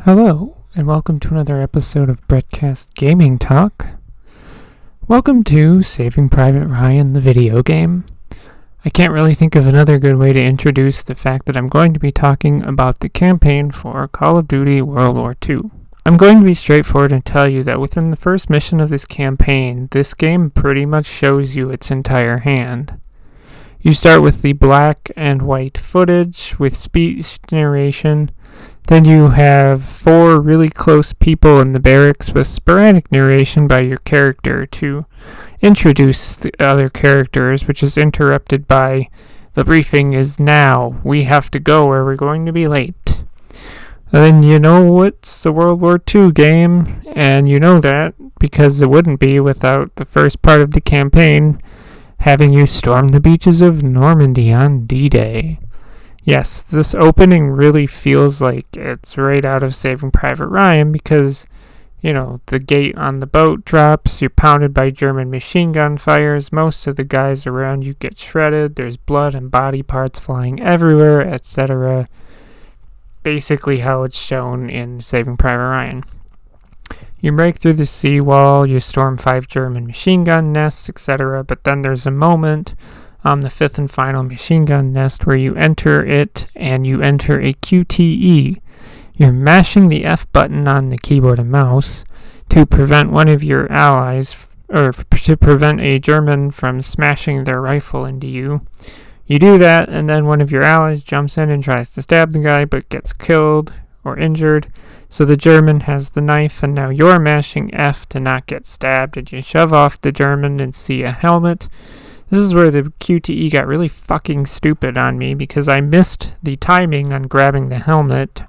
Hello, and welcome to another episode of Brettcast Gaming Talk. Welcome to Saving Private Ryan, the video game. I can't really think of another good way to introduce the fact that I'm going to be talking about the campaign for Call of Duty World War II. I'm going to be straightforward and tell you that within the first mission of this campaign, this game pretty much shows you its entire hand. You start with the black and white footage with speech narration. Then you have 4 really close people in the barracks with sporadic narration by your character to introduce the other characters, which is interrupted by, "The briefing is now. We have to go or we're going to be late." Then you know it's a World War II game, and you know that because it wouldn't be without the first part of the campaign having you storm the beaches of Normandy on D-Day. Yes, this opening really feels like it's right out of Saving Private Ryan because, the gate on the boat drops, you're pounded by German machine gun fires, most of the guys around you get shredded, there's blood and body parts flying everywhere, etc. Basically how it's shown in Saving Private Ryan. You break through the seawall, you storm 5 German machine gun nests, etc., but then there's a moment on the 5th and final machine gun nest where you enter it and you enter a QTE. You're mashing the F button on the keyboard and mouse to prevent one of your allies, or to prevent a German from smashing their rifle into you. You do that, and then one of your allies jumps in and tries to stab the guy but gets killed or injured. So the German has the knife, and now you're mashing F to not get stabbed, and you shove off the German and see a helmet. This is where the QTE got really fucking stupid on me because I missed the timing on grabbing the helmet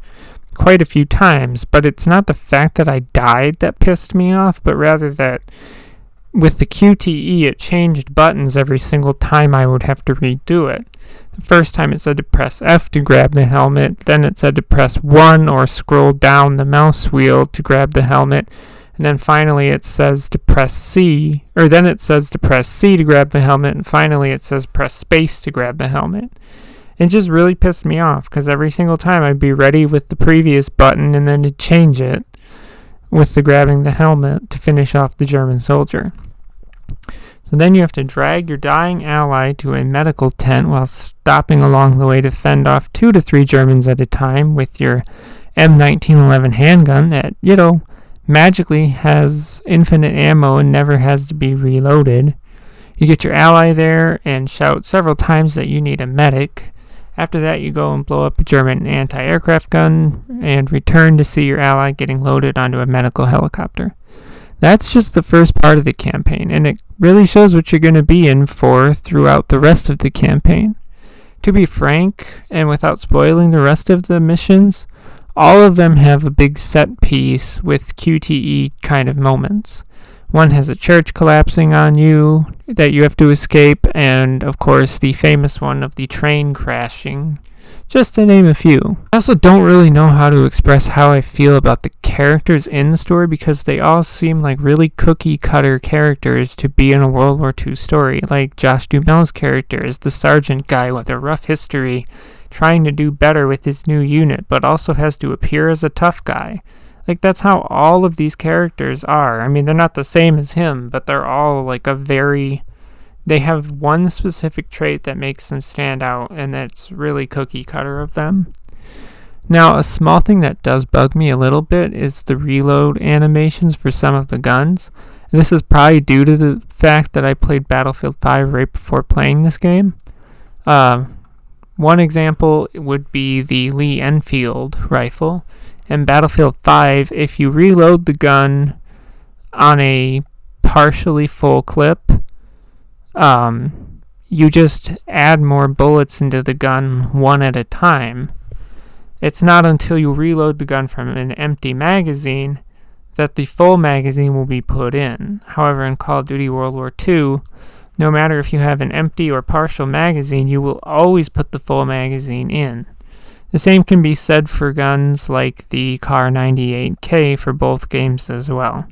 quite a few times, but it's not the fact that I died that pissed me off, but rather that with the QTE it changed buttons every single time I would have to redo it. The first time it said to press F to grab the helmet, then it said to press 1 or scroll down the mouse wheel to grab the helmet, and then finally it says to press C, or then it says to press C to grab the helmet, and finally it says press space to grab the helmet. It just really pissed me off, because every single time I'd be ready with the previous button, and then to change it with the grabbing the helmet to finish off the German soldier. So then you have to drag your dying ally to a medical tent while stopping along the way to fend off 2 to 3 Germans at a time with your M1911 handgun that, magically has infinite ammo and never has to be reloaded. You get your ally there and shout several times that you need a medic. After that, you go and blow up a German anti-aircraft gun and return to see your ally getting loaded onto a medical helicopter. That's just the first part of the campaign, and it really shows what you're going to be in for throughout the rest of the campaign. To be frank, and without spoiling the rest of the missions, all of them have a big set piece with QTE kind of moments. One has a church collapsing on you that you have to escape, and of course the famous one of the train crashing, just to name a few. I also don't really know how to express how I feel about the characters in the story because they all seem like really cookie cutter characters to be in a World War II story, like Josh Duhamel's character is the sergeant guy with a rough history trying to do better with his new unit, but also has to appear as a tough guy. Like, that's how all of these characters are. I mean, they're not the same as him, but they're all like they have one specific trait that makes them stand out, and that's really cookie cutter of them. Now, a small thing that does bug me a little bit is the reload animations for some of the guns. And this is probably due to the fact that I played Battlefield 5 right before playing this game. One example would be the Lee Enfield rifle. In Battlefield 5, if you reload the gun on a partially full clip, you just add more bullets into the gun one at a time. It's not until you reload the gun from an empty magazine that the full magazine will be put in. However, in Call of Duty World War II, no matter if you have an empty or partial magazine, you will always put the full magazine in. The same can be said for guns like the Kar 98K for both games as well.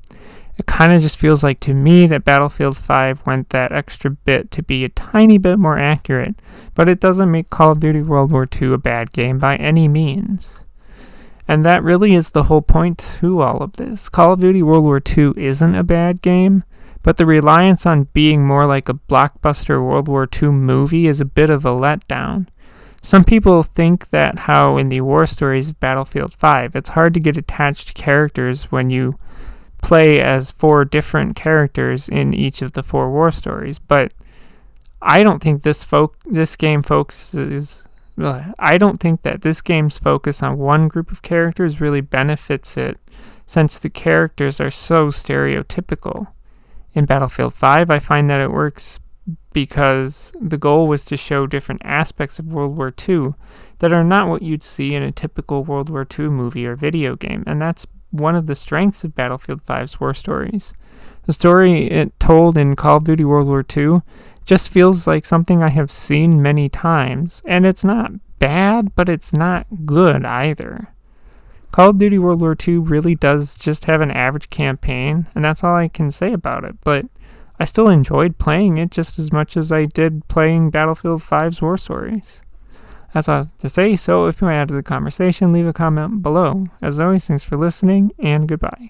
It kind of just feels like to me that Battlefield 5 went that extra bit to be a tiny bit more accurate, but it doesn't make Call of Duty World War II a bad game by any means. And that really is the whole point to all of this. Call of Duty World War II isn't a bad game, but the reliance on being more like a blockbuster World War II movie is a bit of a letdown. Some people think that how in the war stories of Battlefield 5, it's hard to get attached to characters when you play as 4 different characters in each of the 4 war stories, but I don't think this game focuses... I don't think that this game's focus on one group of characters really benefits it, since the characters are so stereotypical. In Battlefield 5, I find that it works because the goal was to show different aspects of World War II that are not what you'd see in a typical World War II movie or video game, and that's one of the strengths of Battlefield 5's war stories. The story it told in Call of Duty World War II just feels like something I have seen many times, and it's not bad, but it's not good either. Call of Duty World War II really does just have an average campaign, and that's all I can say about it, but I still enjoyed playing it just as much as I did playing Battlefield 5's war stories. That's all I have to say, so if you want to add to the conversation, leave a comment below. As always, thanks for listening, and goodbye.